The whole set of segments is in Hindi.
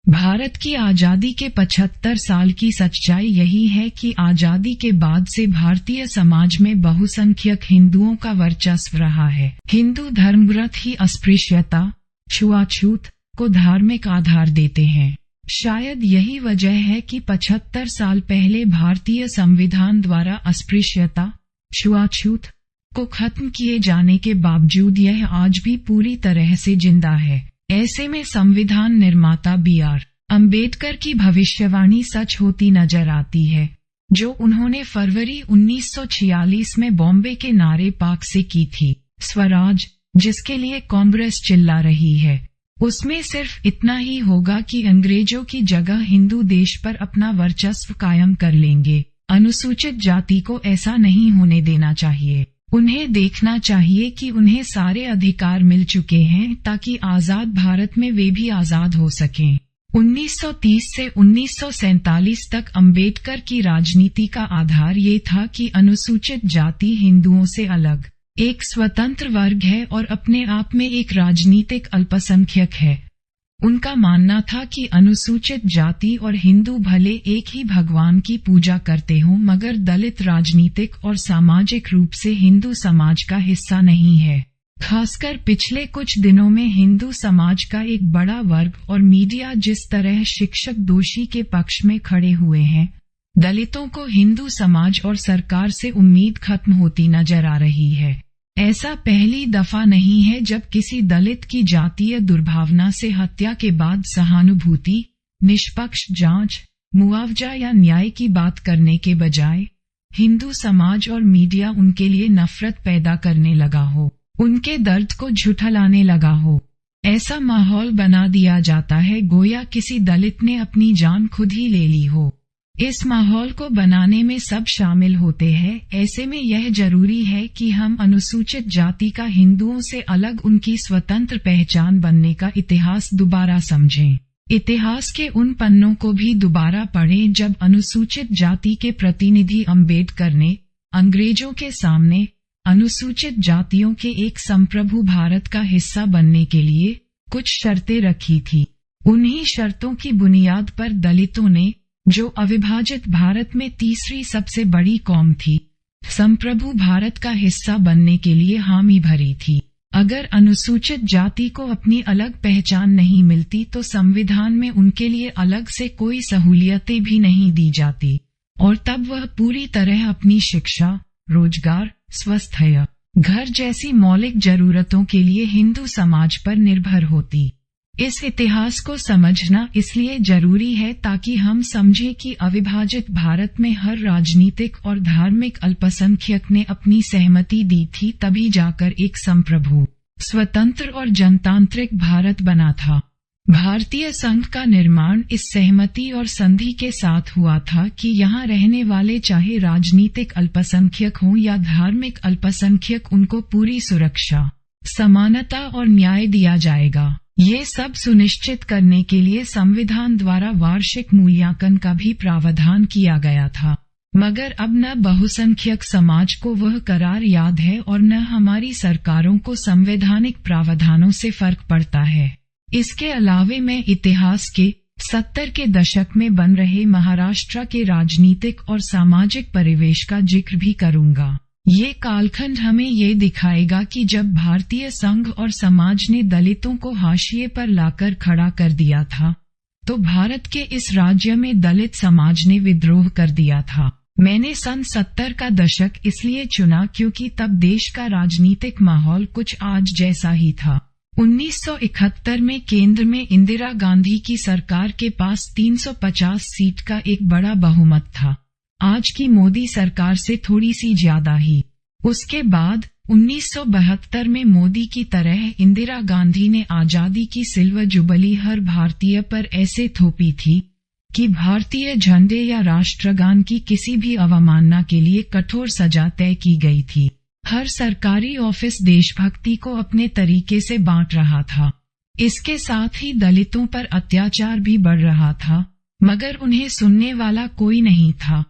भारत की आजादी के 75 साल की सच्चाई यही है कि आजादी के बाद से भारतीय समाज में बहुसंख्यक हिंदुओं का वर्चस्व रहा है। हिंदू धर्मव्रत ही अस्पृश्यता, छुआछूत को धार्मिक आधार देते हैं। शायद यही वजह है कि 75 साल पहले भारतीय संविधान द्वारा अस्पृश्यता, छुआछूत को खत्म किए जाने के बावजूद यह आज भी पूरी तरह से जिंदा है। ऐसे में संविधान निर्माता B.R. अम्बेडकर की भविष्यवाणी सच होती नजर आती है, जो उन्होंने फरवरी 1946 में बॉम्बे के नारे पार्क से की थी, स्वराज, जिसके लिए कांग्रेस चिल्ला रही है। उसमें सिर्फ इतना ही होगा कि अंग्रेजों की जगह हिंदू देश पर अपना वर्चस्व कायम कर लेंगे। अनुसूचित जाति को ऐसा नहीं होने देना चाहिए। उन्हें देखना चाहिए कि उन्हें सारे अधिकार मिल चुके हैं ताकि आजाद भारत में वे भी आजाद हो सकें। 1930 से 1947 तक अंबेडकर की राजनीति का आधार ये था कि अनुसूचित जाति हिंदुओं से अलग एक स्वतंत्र वर्ग है और अपने आप में एक राजनीतिक अल्पसंख्यक है। उनका मानना था कि अनुसूचित जाति और हिंदू भले एक ही भगवान की पूजा करते हों, मगर दलित राजनीतिक और सामाजिक रूप से हिंदू समाज का हिस्सा नहीं है। खासकर पिछले कुछ दिनों में हिंदू समाज का एक बड़ा वर्ग और मीडिया जिस तरह शिक्षक दोषी के पक्ष में खड़े हुए हैं, दलितों को हिंदू समाज और सरकार से उम्मीद खत्म होती नजर आ रही है। ऐसा पहली दफा नहीं है जब किसी दलित की जातीय दुर्भावना से हत्या के बाद सहानुभूति, निष्पक्ष जांच, मुआवजा या न्याय की बात करने के बजाय हिंदू समाज और मीडिया उनके लिए नफरत पैदा करने लगा हो, उनके दर्द को झुठलाने लगा हो। ऐसा माहौल बना दिया जाता है गोया किसी दलित ने अपनी जान खुद ही ले ली हो। इस माहौल को बनाने में सब शामिल होते हैं। ऐसे में यह जरूरी है कि हम अनुसूचित जाति का हिंदुओं से अलग उनकी स्वतंत्र पहचान बनने का इतिहास दोबारा समझें। इतिहास के उन पन्नों को भी दोबारा पढ़ें जब अनुसूचित जाति के प्रतिनिधि अम्बेडकर ने अंग्रेजों के सामने अनुसूचित जातियों के एक संप्रभु भारत का हिस्सा बनने के लिए कुछ शर्तें रखी थी। उन्हीं शर्तों की बुनियाद पर दलितों ने, जो अविभाजित भारत में तीसरी सबसे बड़ी कौम थी, संप्रभु भारत का हिस्सा बनने के लिए हामी भरी थी। अगर अनुसूचित जाति को अपनी अलग पहचान नहीं मिलती तो संविधान में उनके लिए अलग से कोई सहूलियतें भी नहीं दी जाती और तब वह पूरी तरह अपनी शिक्षा, रोजगार, स्वास्थ्य, घर जैसी मौलिक जरूरतों के लिए हिंदू समाज पर निर्भर होती। इस इतिहास को समझना इसलिए जरूरी है ताकि हम समझें कि अविभाजित भारत में हर राजनीतिक और धार्मिक अल्पसंख्यक ने अपनी सहमति दी थी, तभी जाकर एक संप्रभु, स्वतंत्र और जनतांत्रिक भारत बना था। भारतीय संघ का निर्माण इस सहमति और संधि के साथ हुआ था कि यहाँ रहने वाले चाहे राजनीतिक अल्पसंख्यक हों या धार्मिक अल्पसंख्यक, उनको पूरी सुरक्षा, समानता और न्याय दिया जाएगा। ये सब सुनिश्चित करने के लिए संविधान द्वारा वार्षिक मूल्यांकन का भी प्रावधान किया गया था, मगर अब न बहुसंख्यक समाज को वह करार याद है और न हमारी सरकारों को संवैधानिक प्रावधानों से फर्क पड़ता है। इसके अलावे मैं इतिहास के 70 के दशक में बन रहे महाराष्ट्र के राजनीतिक और सामाजिक परिवेश का जिक्र भी करूंगा। ये कालखंड हमें ये दिखाएगा कि जब भारतीय संघ और समाज ने दलितों को हाशिए पर लाकर खड़ा कर दिया था, तो भारत के इस राज्य में दलित समाज ने विद्रोह कर दिया था। मैंने सन 70 का दशक इसलिए चुना क्योंकि तब देश का राजनीतिक माहौल कुछ आज जैसा ही था। 1971 में केंद्र में इंदिरा गांधी की सरकार के पास 350 सीट का एक बड़ा बहुमत था, आज की मोदी सरकार से थोड़ी सी ज्यादा ही। उसके बाद 1972 में मोदी की तरह इंदिरा गांधी ने आजादी की सिल्वर जुबली हर भारतीय पर ऐसे थोपी थी कि भारतीय झंडे या राष्ट्रगान की किसी भी अवमानना के लिए कठोर सजा तय की गई थी। हर सरकारी ऑफिस देशभक्ति को अपने तरीके से बांट रहा था। इसके साथ ही दलितों पर अत्याचार भी बढ़ रहा था, मगर उन्हें सुनने वाला कोई नहीं था।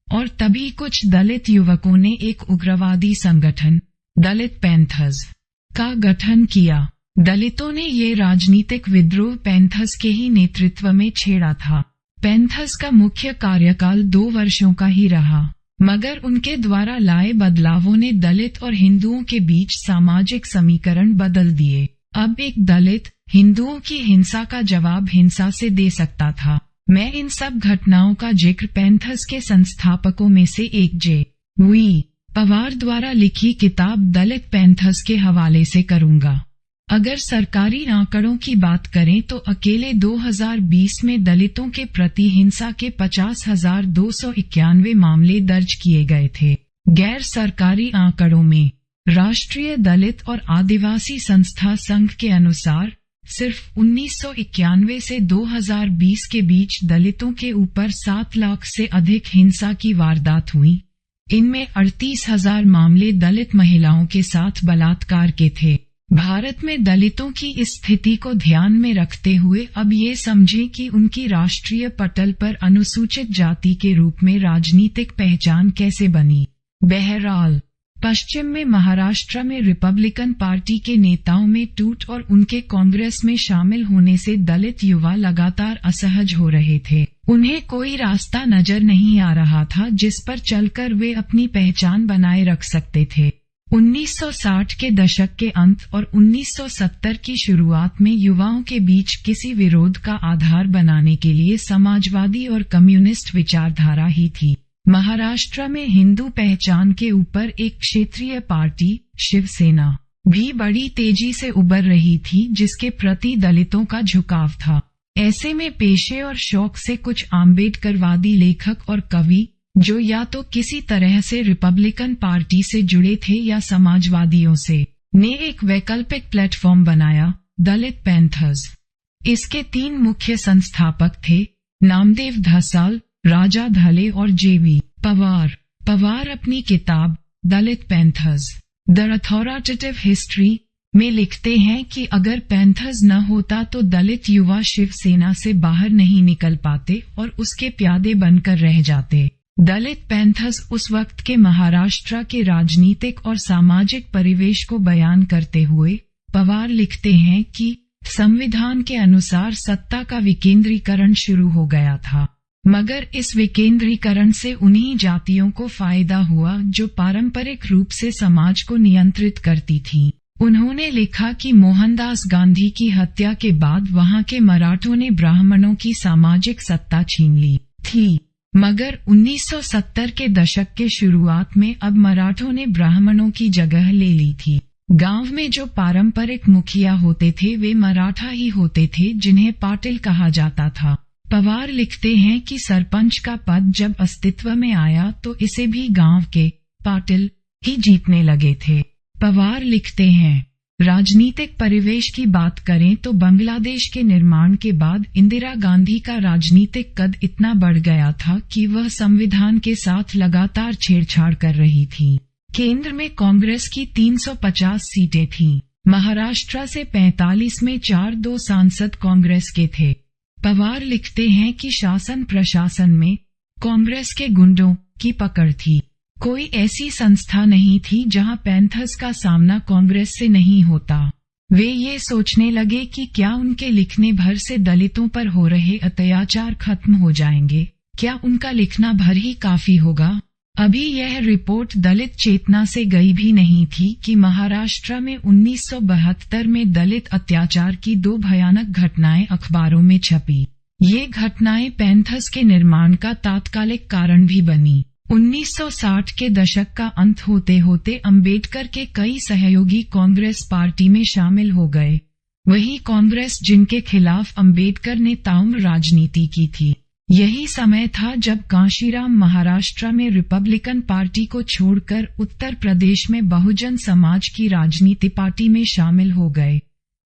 और तभी कुछ दलित युवकों ने एक उग्रवादी संगठन, दलित पैंथर्स, का गठन किया। दलितों ने ये राजनीतिक विद्रोह पैंथर्स के ही नेतृत्व में छेड़ा था। पैंथर्स का मुख्य कार्यकाल 2 वर्षों का ही रहा, मगर उनके द्वारा लाए बदलावों ने दलित और हिंदुओं के बीच सामाजिक समीकरण बदल दिए। अब एक दलित हिंदुओं की हिंसा का जवाब हिंसा से दे सकता था। मैं इन सब घटनाओं का जिक्र पैंथर्स के संस्थापकों में से एक जे.वी. पवार द्वारा लिखी किताब दलित पैंथर्स के हवाले से करूंगा। अगर सरकारी आंकड़ों की बात करें तो अकेले 2020 में दलितों के प्रति हिंसा के 50,291 मामले दर्ज किए गए थे। गैर सरकारी आंकड़ों में राष्ट्रीय दलित और आदिवासी संस्था संघ के अनुसार सिर्फ 1991 से 2020 के बीच दलितों के ऊपर 7 लाख से अधिक हिंसा की वारदात हुई। इनमें 38,000 मामले दलित महिलाओं के साथ बलात्कार के थे। भारत में दलितों की इस स्थिति को ध्यान में रखते हुए अब ये समझें कि उनकी राष्ट्रीय पटल पर अनुसूचित जाति के रूप में राजनीतिक पहचान कैसे बनी। बहरहाल पश्चिम में महाराष्ट्र में रिपब्लिकन पार्टी के नेताओं में टूट और उनके कांग्रेस में शामिल होने से दलित युवा लगातार असहज हो रहे थे। उन्हें कोई रास्ता नजर नहीं आ रहा था जिस पर चलकर वे अपनी पहचान बनाए रख सकते थे। 1960 के दशक के अंत और 1970 की शुरुआत में युवाओं के बीच किसी विरोध का आधार बनाने के लिए समाजवादी और कम्युनिस्ट विचारधारा ही थी। महाराष्ट्र में हिंदू पहचान के ऊपर एक क्षेत्रीय पार्टी शिवसेना भी बड़ी तेजी से उभर रही थी, जिसके प्रति दलितों का झुकाव था। ऐसे में पेशे और शौक से कुछ आम्बेडकरवादी लेखक और कवि जो या तो किसी तरह से रिपब्लिकन पार्टी से जुड़े थे या समाजवादियों से, ने एक वैकल्पिक प्लेटफॉर्म बनाया, दलित पैंथर्स। इसके 3 मुख्य संस्थापक थे, नामदेव धसाल, राजा धले और जे.वी. पवार। पवार अपनी किताब दलित पैंथर्स द अथॉरिटेटिव हिस्ट्री में लिखते हैं कि अगर पैंथर्स न होता तो दलित युवा शिवसेना से बाहर नहीं निकल पाते और उसके प्यादे बनकर रह जाते। दलित पैंथर्स उस वक्त के महाराष्ट्र के राजनीतिक और सामाजिक परिवेश को बयान करते हुए पवार लिखते हैं कि संविधान के अनुसार सत्ता का विकेंद्रीकरण शुरू हो गया था, मगर इस विकेंद्रीकरण से उन्हीं जातियों को फायदा हुआ जो पारंपरिक रूप से समाज को नियंत्रित करती थीं। उन्होंने लिखा कि मोहनदास गांधी की हत्या के बाद वहां के मराठों ने ब्राह्मणों की सामाजिक सत्ता छीन ली थी, मगर 1970 के दशक के शुरुआत में अब मराठों ने ब्राह्मणों की जगह ले ली थी। गांव में जो पारंपरिक मुखिया होते थे वे मराठा ही होते थे, जिन्हें पाटिल कहा जाता था। पवार लिखते हैं कि सरपंच का पद जब अस्तित्व में आया तो इसे भी गांव के पाटिल ही जीतने लगे थे। पवार लिखते हैं, राजनीतिक परिवेश की बात करें तो बांग्लादेश के निर्माण के बाद इंदिरा गांधी का राजनीतिक कद इतना बढ़ गया था कि वह संविधान के साथ लगातार छेड़छाड़ कर रही थी। केंद्र में कांग्रेस की 350 सीटें थीं। महाराष्ट्र से 45 में 4-2 सांसद कांग्रेस के थे। पवार लिखते हैं कि शासन प्रशासन में कांग्रेस के गुंडों की पकड़ थी। कोई ऐसी संस्था नहीं थी जहां पैंथर्स का सामना कांग्रेस से नहीं होता। वे ये सोचने लगे कि क्या उनके लिखने भर से दलितों पर हो रहे अत्याचार खत्म हो जाएंगे, क्या उनका लिखना भर ही काफी होगा। अभी यह रिपोर्ट दलित चेतना से गई भी नहीं थी कि महाराष्ट्र में 1972 में दलित अत्याचार की 2 भयानक घटनाएं अखबारों में छपी। ये घटनाएं पैंथर्स के निर्माण का तात्कालिक कारण भी बनी। 1960 के दशक का अंत होते होते अंबेडकर के कई सहयोगी कांग्रेस पार्टी में शामिल हो गए। वही कांग्रेस जिनके खिलाफ अंबेडकर ने ताउम्र राजनीति की थी। यही समय था जब कांशीराम महाराष्ट्र में रिपब्लिकन पार्टी को छोड़कर उत्तर प्रदेश में बहुजन समाज की राजनीति पार्टी में शामिल हो गए।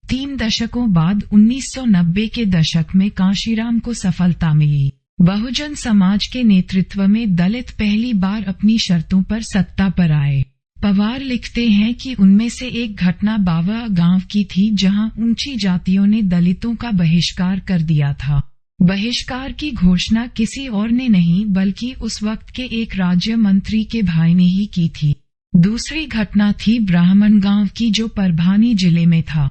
3 दशकों बाद 1990 के दशक में कांशीराम को सफलता मिली। बहुजन समाज के नेतृत्व में दलित पहली बार अपनी शर्तों पर सत्ता पर आए। पवार लिखते हैं कि उनमें से एक घटना बावा गांव की थी, जहां ऊंची जातियों ने दलितों का बहिष्कार कर दिया था। बहिष्कार की घोषणा किसी और ने नहीं बल्कि उस वक्त के एक राज्य मंत्री के भाई ने ही की थी। दूसरी घटना थी ब्राह्मण गांव की, जो परभानी जिले में था।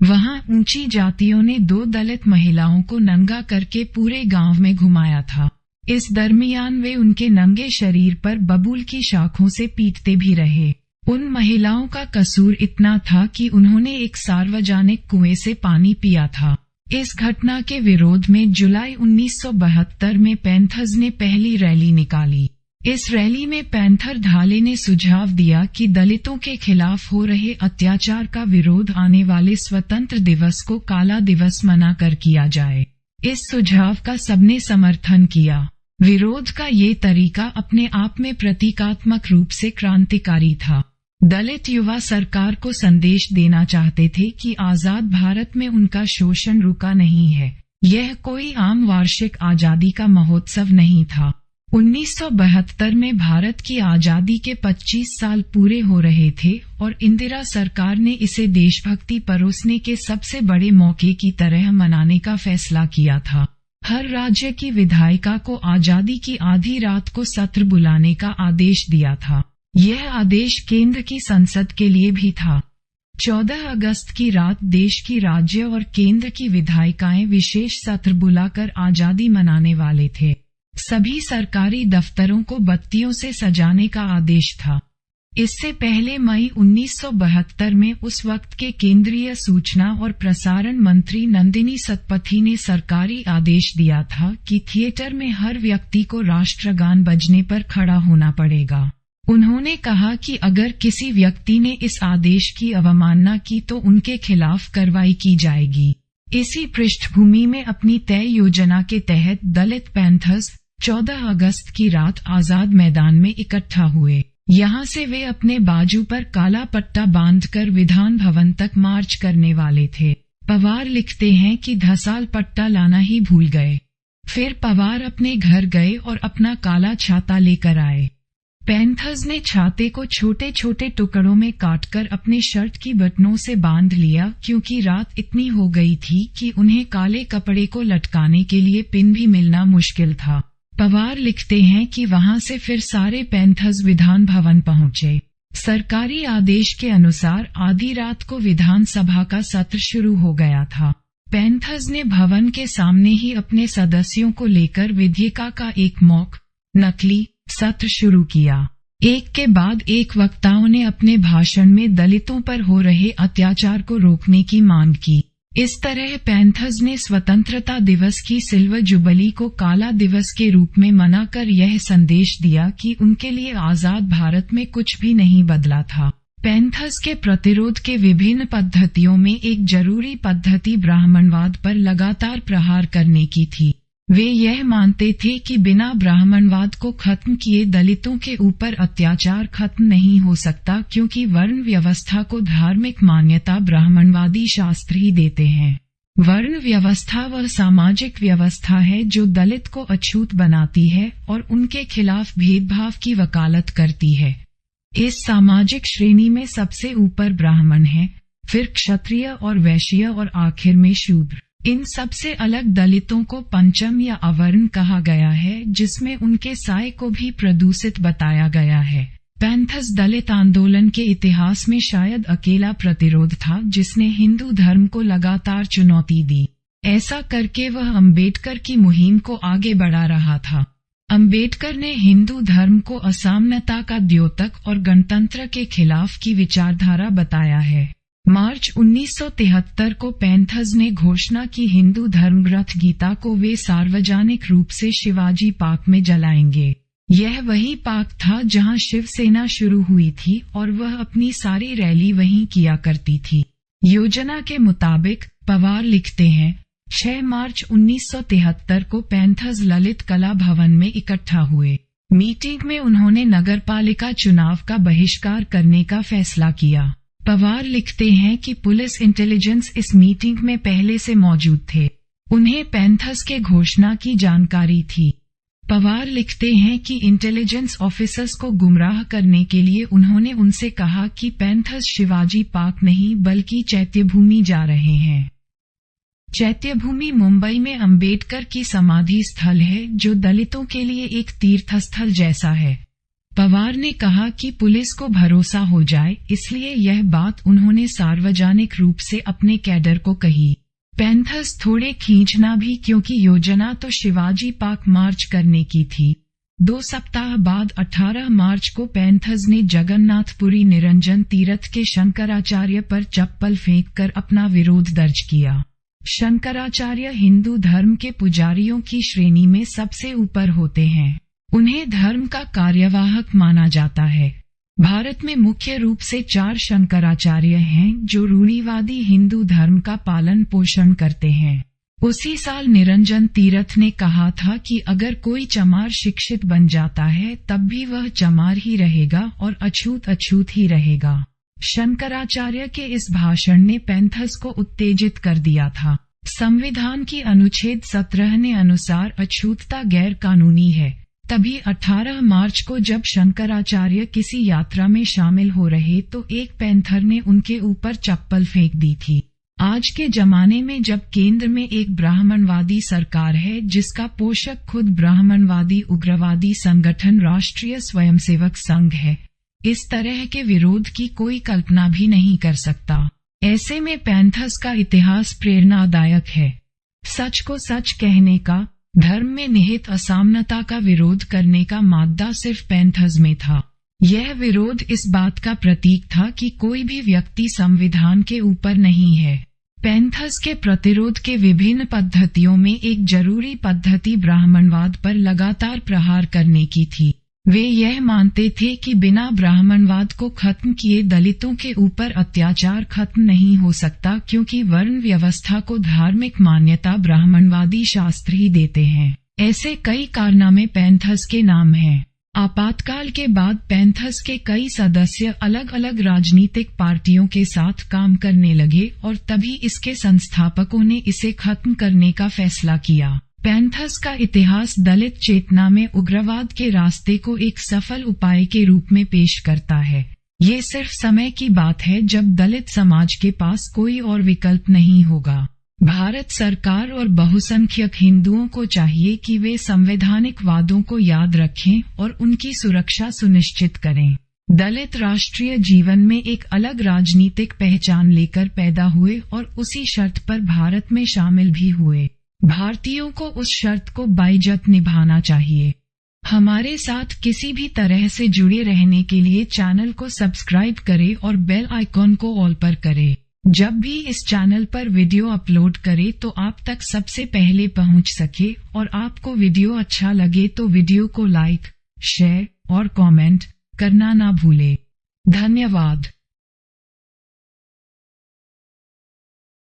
वहां ऊंची जातियों ने 2 दलित महिलाओं को नंगा करके पूरे गांव में घुमाया था। इस दरमियान वे उनके नंगे शरीर पर बबूल की शाखों से पीटते भी रहे। उन महिलाओं का कसूर इतना था कि उन्होंने एक सार्वजनिक कुएं से पानी पिया था। इस घटना के विरोध में जुलाई 1972 में पैंथर्स ने पहली रैली निकाली। इस रैली में पैंथर धाले ने सुझाव दिया कि दलितों के खिलाफ हो रहे अत्याचार का विरोध आने वाले स्वतंत्र दिवस को काला दिवस मनाकर किया जाए। इस सुझाव का सबने समर्थन किया। विरोध का ये तरीका अपने आप में प्रतीकात्मक रूप से क्रांतिकारी था। दलित युवा सरकार को संदेश देना चाहते थे कि आजाद भारत में उनका शोषण रुका नहीं है। यह कोई आम वार्षिक आजादी का महोत्सव नहीं था। 1972 में भारत की आजादी के 25 साल पूरे हो रहे थे और इंदिरा सरकार ने इसे देशभक्ति परोसने के सबसे बड़े मौके की तरह मनाने का फैसला किया था। हर राज्य की विधायिका को आजादी की आधी रात को सत्र बुलाने का आदेश दिया था। यह आदेश केंद्र की संसद के लिए भी था। 14 अगस्त की रात देश की राज्य और केंद्र की विधायिकाएं विशेष सत्र बुलाकर आजादी मनाने वाले थे। सभी सरकारी दफ्तरों को बत्तियों से सजाने का आदेश था। इससे पहले मई 1972 में उस वक्त के केंद्रीय सूचना और प्रसारण मंत्री नंदिनी सतपथी ने सरकारी आदेश दिया था कि थिएटर में हर व्यक्ति को राष्ट्रगान बजने पर खड़ा होना पड़ेगा। उन्होंने कहा कि अगर किसी व्यक्ति ने इस आदेश की अवमानना की तो उनके खिलाफ कार्रवाई की जाएगी। इसी पृष्ठभूमि में अपनी तय योजना के तहत दलित पैंथर्स 14 अगस्त की रात आजाद मैदान में इकट्ठा हुए। यहाँ से वे अपने बाजू पर काला पट्टा बांधकर विधान भवन तक मार्च करने वाले थे। पवार लिखते हैं कि धसाल पट्टा लाना ही भूल गए। फिर पवार अपने घर गए और अपना काला छाता लेकर आए। पैंथर्स ने छाते को छोटे छोटे टुकड़ों में काटकर अपने शर्ट की बटनों से बांध लिया, क्योंकि रात इतनी हो गई थी कि उन्हें काले कपड़े को लटकाने के लिए पिन भी मिलना मुश्किल था। पवार लिखते हैं कि वहां से फिर सारे पैंथर्स विधान भवन पहुंचे। सरकारी आदेश के अनुसार आधी रात को विधानसभा का सत्र शुरू हो गया था। पैंथर्स ने भवन के सामने ही अपने सदस्यों को लेकर विधिका का एक मॉक नकली सत्र शुरू किया। एक के बाद एक वक्ताओं ने अपने भाषण में दलितों पर हो रहे अत्याचार को रोकने की मांग की। इस तरह पैंथर्स ने स्वतंत्रता दिवस की सिल्वर जुबली को काला दिवस के रूप में मनाकर यह संदेश दिया कि उनके लिए आजाद भारत में कुछ भी नहीं बदला था। पैंथर्स के प्रतिरोध के विभिन्न पद्धतियों में एक जरूरी पद्धति ब्राह्मणवाद पर लगातार प्रहार करने की थी। वे यह मानते थे कि बिना ब्राह्मणवाद को खत्म किए दलितों के ऊपर अत्याचार खत्म नहीं हो सकता, क्योंकि वर्ण व्यवस्था को धार्मिक मान्यता ब्राह्मणवादी शास्त्र ही देते हैं। वर्ण व्यवस्था वह सामाजिक व्यवस्था है जो दलित को अछूत बनाती है और उनके खिलाफ भेदभाव की वकालत करती है। इस सामाजिक श्रेणी में सबसे ऊपर ब्राह्मण है, फिर क्षत्रिय और वैश्य और आखिर में शूद्र। इन सबसे अलग दलितों को पंचम या अवर्ण कहा गया है, जिसमें उनके साय को भी प्रदूषित बताया गया है। पैंथर्स दलित आंदोलन के इतिहास में शायद अकेला प्रतिरोध था जिसने हिंदू धर्म को लगातार चुनौती दी। ऐसा करके वह अंबेडकर की मुहिम को आगे बढ़ा रहा था। अंबेडकर ने हिंदू धर्म को असमानता का द्योतक और गणतंत्र के खिलाफ की विचारधारा बताया है। मार्च 1973 को पैंथर्स ने घोषणा की हिंदू धर्म ग्रंथ गीता को वे सार्वजनिक रूप से शिवाजी पार्क में जलाएंगे। यह वही पार्क था जहां शिवसेना शुरू हुई थी और वह अपनी सारी रैली वहीं किया करती थी। योजना के मुताबिक पवार लिखते हैं, 6 मार्च 1973 को पैंथर्स ललित कला भवन में इकट्ठा हुए। मीटिंग में उन्होंने नगरपालिका चुनाव का बहिष्कार करने का फैसला किया। पवार लिखते हैं कि पुलिस इंटेलिजेंस इस मीटिंग में पहले से मौजूद थे। उन्हें पैंथर्स के घोषणा की जानकारी थी। पवार लिखते हैं कि इंटेलिजेंस ऑफिसर्स को गुमराह करने के लिए उन्होंने उनसे कहा कि पैंथर्स शिवाजी पार्क नहीं बल्कि चैत्यभूमि जा रहे हैं। चैत्यभूमि मुंबई में अंबेडकर की समाधि स्थल है, जो दलितों के लिए एक तीर्थ स्थल जैसा है। पवार ने कहा कि पुलिस को भरोसा हो जाए, इसलिए यह बात उन्होंने सार्वजनिक रूप से अपने कैडर को कही। पैंथर्स थोड़े खींचना भी, क्योंकि योजना तो शिवाजी पार्क मार्च करने की थी। 2 सप्ताह बाद 18 मार्च को पैंथर्स ने जगन्नाथपुरी निरंजन तीर्थ के शंकराचार्य पर चप्पल फेंककर अपना विरोध दर्ज किया। शंकराचार्य हिंदू धर्म के पुजारियों की श्रेणी में सबसे ऊपर होते हैं। उन्हें धर्म का कार्यवाहक माना जाता है। भारत में मुख्य रूप से 4 शंकराचार्य हैं जो रूढ़िवादी हिंदू धर्म का पालन पोषण करते हैं। उसी साल निरंजन तीर्थ ने कहा था कि अगर कोई चमार शिक्षित बन जाता है तब भी वह चमार ही रहेगा और अछूत अछूत ही रहेगा। शंकराचार्य के इस भाषण ने पैंथर्स को उत्तेजित कर दिया था। संविधान की अनुच्छेद 17 ने अनुसार अछूतता गैर कानूनी है। तभी 18 मार्च को जब शंकराचार्य किसी यात्रा में शामिल हो रहे तो एक पैंथर ने उनके ऊपर चप्पल फेंक दी थी। आज के जमाने में जब केंद्र में एक ब्राह्मणवादी सरकार है जिसका पोषक खुद ब्राह्मणवादी उग्रवादी संगठन राष्ट्रीय स्वयंसेवक संघ है, इस तरह के विरोध की कोई कल्पना भी नहीं कर सकता। ऐसे में पैंथर्स का इतिहास प्रेरणादायक है। सच को सच कहने का, धर्म में निहित असामनता का विरोध करने का मादा सिर्फ पैंथर्स में था। यह विरोध इस बात का प्रतीक था कि कोई भी व्यक्ति संविधान के ऊपर नहीं है। पैंथर्स के प्रतिरोध के विभिन्न पद्धतियों में एक जरूरी पद्धति ब्राह्मणवाद पर लगातार प्रहार करने की थी। वे यह मानते थे कि बिना ब्राह्मणवाद को खत्म किए दलितों के ऊपर अत्याचार खत्म नहीं हो सकता, क्योंकि वर्ण व्यवस्था को धार्मिक मान्यता ब्राह्मणवादी शास्त्र ही देते हैं। ऐसे कई कारनामे पैंथर्स के नाम हैं। आपातकाल के बाद पैंथर्स के कई सदस्य अलग अलग राजनीतिक पार्टियों के साथ काम करने लगे और तभी इसके संस्थापकों ने इसे खत्म करने का फैसला किया। पैंथर्स का इतिहास दलित चेतना में उग्रवाद के रास्ते को एक सफल उपाय के रूप में पेश करता है। ये सिर्फ समय की बात है जब दलित समाज के पास कोई और विकल्प नहीं होगा। भारत सरकार और बहुसंख्यक हिंदुओं को चाहिए कि वे संवैधानिक वादों को याद रखें और उनकी सुरक्षा सुनिश्चित करें। दलित राष्ट्रीय जीवन में एक अलग राजनीतिक पहचान लेकर पैदा हुए और उसी शर्त पर भारत में शामिल भी हुए। भारतीयों को उस शर्त को बाइज्जत निभाना चाहिए। हमारे साथ किसी भी तरह से जुड़े रहने के लिए चैनल को सब्सक्राइब करें और बेल आइकॉन को ऑल पर करें। जब भी इस चैनल पर वीडियो अपलोड करें तो आप तक सबसे पहले पहुंच सके, और आपको वीडियो अच्छा लगे तो वीडियो को लाइक, शेयर और कमेंट करना ना भूलें। धन्यवाद।